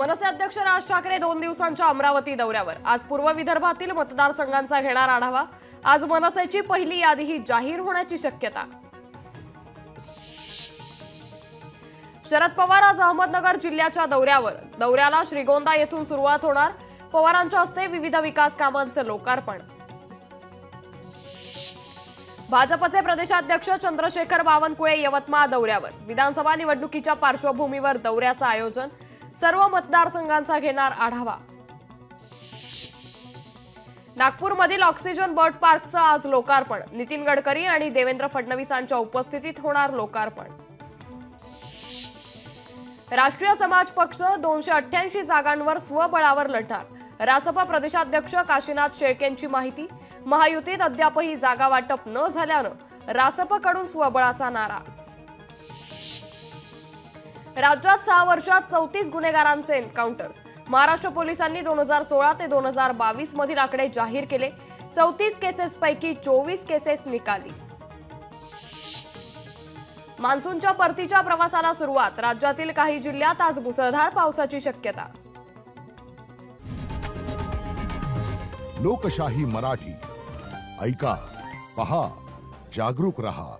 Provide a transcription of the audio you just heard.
मनसे अध्यक्ष राज ठाकरे 2 दिवसांच्या अमरावती दौऱ्यावर। आज पूर्व विदर्भातील मतदारसंघांचा घेणार आढावा। आज मनसेची पहिली यादीही जाहीर होण्याची शक्यता। शरद पवार आज अहमदनगर जिल्ह्याच्या दौऱ्यावर। दौऱ्याला श्रीगोंदा येथून सुरुवात होणार। पवारांच्या हस्ते विविध विकास कामांचे लोकार्पण। भाजपचे प्रदेशाध्यक्ष चंद्रशेखर बावनकुळे यवतमाळ दौऱ्यावर। विधानसभा निवडणुकीच्या पार्श्वभूमीवर दौऱ्याचं आयोजन। सर्व मतदारसंघांचा घेणार आढावा। नागपूरमधील ऑक्सिजन बर्ड पार्कचं आज लोकार्पण। नितीन गडकरी आणि देवेंद्र फडणवीसांच्या उपस्थितीत होणार लोकार्पण। राष्ट्रीय समाज पक्ष 288 जागांवर स्वबळावर लढणार। रासपा प्रदेशाध्यक्ष काशीनाथ शेळकेंची माहिती। महायुतीत अद्यापही जागा वाटप न झाल्यानं रासपकडून स्वबळाचा नारा। राज्यात 6 वर्षात 34 गुन्हेगारांचे एन्काउंटर्स। महाराष्ट्र पोलिसांनी 2016 ते 2022 मधील आकडे जाहीर केले। 34 केसेस पैकी 24 केसेस निकाली। मान्सूनच्या परतीच्या प्रवासाला सुरुवात। राज्यातील काही जिल्ह्यात आज मुसळधार पावसाची शक्यता। लोकशाही मराठी ऐका, पहा, जागरूक रहा।